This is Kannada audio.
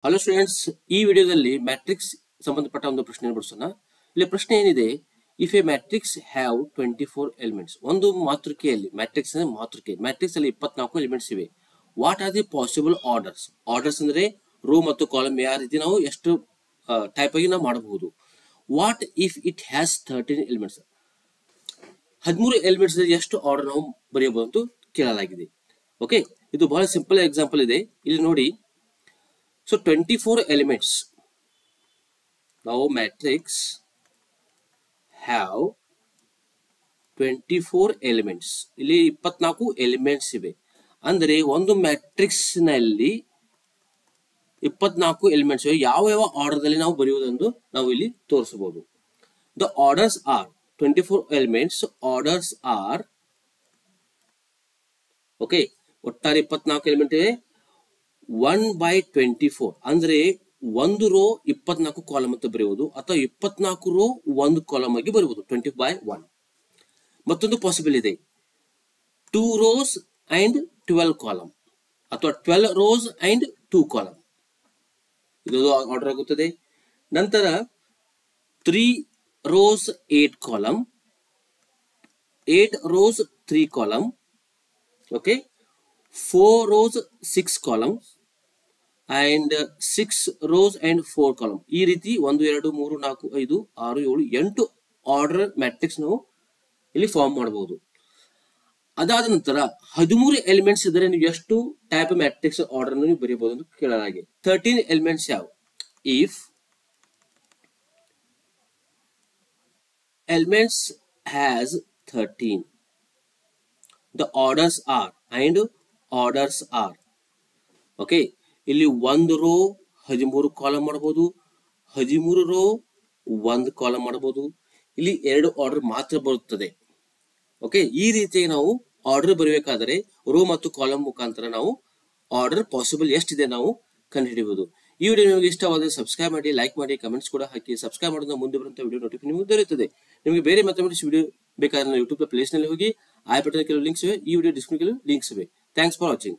ಹಲೋ ಸ್ಟೂಡೆಂಟ್ಸ್, ಈ ವಿಡಿಯೋದಲ್ಲಿ ಮ್ಯಾಟ್ರಿಕ್ಸ್ ಸಂಬಂಧಪಟ್ಟ ಒಂದು ಪ್ರಶ್ನೆ ಬಿಡಿಸೋಣ. ಇಲ್ಲಿ ಪ್ರಶ್ನೆ ಏನಿದೆ, if A matrix have 24 elements. ಒಂದು ಮಾತೃಕೆಯಲ್ಲಿ ಮ್ಯಾಟ್ರಿಕ್ಸ್ ಅಲ್ಲಿ 24 ಎಲಿಮೆಂಟ್ಸ್ ಇವೆ. What are the possible orders? Orders ಅಂದ್ರೆ ರೋ ಮತ್ತು ಕಾಲಮ್ ಯಾವ ರೀತಿ ನಾವು ಎಷ್ಟು ಟೈಪ್ ಆಗಿ ನಾವು ಮಾಡಬಹುದು. What if it has 13 elements? 13 elements ಎಷ್ಟು ಆರ್ಡರ್ ನಾವು ಬರೆಯಬಹುದು ಅಂತ ಕೇಳಲಾಗಿದೆ. ಓಕೆ, ಇದು ಬಹಳ ಸಿಂಪಲ್ ಎಕ್ಸಾಂಪಲ್ ಇದೆ. ಇಲ್ಲಿ ನೋಡಿ, so 24 elements. Now matrix have 24 elements. ಇಲ್ಲಿ 24 ಎಲಿಮೆಂಟ್ಸ್ ಇವೆ. ಅಂದರೆ ಒಂದು ಮ್ಯಾಟ್ರಿಕ್ಸ್ ನಲ್ಲಿ 24 ಎಲಿಮೆಂಟ್ಸ್ ಇವೆ. ಯಾವ ಯಾವ ಆರ್ಡರ್ ದಲ್ಲಿ ನಾವು ಬರೆಯುವುದೆಂದು ನಾವು ಇಲ್ಲಿ ತೋರಿಸಬಹುದು. The orders are 24 elements. Orders are okay, ಒಟ್ಟಾರೆ 24 ಎಲಿಮೆಂಟ್ ಇವೆ. 1/24 ಅಂದ್ರೆ ಒಂದು ರೋ 24 ಕಾಲಮ್ ಅಂತ ಬರೆಯುವುದು, ಅಥವಾ 24 ರೋ ಒಂದು ಕಾಲಮ್ ಆಗಿ ಬರೆಯುವುದು 20/1. ಮತ್ತೊಂದು ಪಾಸಿಬಲ್ ಇದೆ, 2 rows and 12 ಕಾಲಮ್, ಅಥವಾ 12 rows and 2 ಕಾಲಮ್. ಇದು ಆರ್ಡರ್ ಆಗುತ್ತದೆ. ನಂತರ 3 rows 8 column, 8 rows 3 column, okay, 4 rows 6 columns and 6 rows and 4 column. ಈ ರೀತಿ 1 2 3 4 5 6 7 8 ಆರ್ಡರ್ ಮ್ಯಾಟ್ರಿಕ್ಸ್ ನಾವು ಇಲ್ಲಿ ಫಾರ್ಮ್ ಮಾಡಬಹುದು. ಅದಾದ ನಂತರ 13 ಎಲಿಮೆಂಟ್ಸ್ ಇದ್ದರೆ ನೀವು ಎಷ್ಟು ಟೈಪ್ ಮ್ಯಾಟ್ರಿಕ್ಸ್ ಆರ್ಡರ್ ನೀವು ಬರೆಯಬಹುದು ಅಂತ ಕೇಳಲಾಗಿದೆ. 13 ಎಲಿಮೆಂಟ್ಸ್ ಯಾವ? If elements has 13, the orders are and orders are. Okay, ಇಲ್ಲಿ ಒಂದು ರೋ 13 ಕಾಲಮ್ ಮಾಡಬಹುದು, 13 ರೋ ಒಂದು ಕಾಲಮ್ ಮಾಡಬಹುದು. ಇಲ್ಲಿ 2 ಆರ್ಡರ್ ಮಾತ್ರ ಬರುತ್ತದೆ. ಓಕೆ, ಈ ರೀತಿ ನಾವು ಆರ್ಡರ್ ಬರಬೇಕಾದರೆ ರೋ ಮತ್ತು ಕಾಲಮ್ ಮುಖಾಂತರ ನಾವು ಆರ್ಡರ್ ಪಾಸಿಬಲ್ ಎಷ್ಟಿದೆ ನಾವು ಕಂಡುಹಿಡಿಯಬಹುದು. ಈ ವಿಡಿಯೋ ನಿಮಗೆ ಇಷ್ಟವಾದರೆ ಸಬ್ಸ್ಕ್ರೈಬ್ ಮಾಡಿ, ಲೈಕ್ ಮಾಡಿ, ಕಮೆಂಟ್ಸ್ ಕೂಡ ಹಾಕಿ. ಸಬ್ಸ್ಕ್ರೈಬ್ ಮಾಡೋದು ಮುಂದೆ ಬರುವಂತಹ ವಿಡಿಯೋ ನೋಟಿಫಿಕೇಶನ್ ನಿಮಗೆ ದೊರೆಯುತ್ತದೆ. ನಿಮಗೆ ಬೇರೆ ಮ್ಯಾಥಮೆಟಿಕ್ಸ್ ವಿಡಿಯೋ ಬೇಕಾದ್ರೆ ಯೂಟ್ಯೂಬ್ ಪ್ಲೇಸ್ ನಲ್ಲಿ ಹೋಗಿ ಐ ಬಟನ್ ಕೆಲವು ಲಿಂಕ್ಸ್ ಇವೆ, ಈ ವಿಡಿಯೋ ಡಿಸ್ಕ್ರಿಪ್ಷನ್ ಲಿಂಕ್ಸ್ ಇವೆ. Thanks for watching.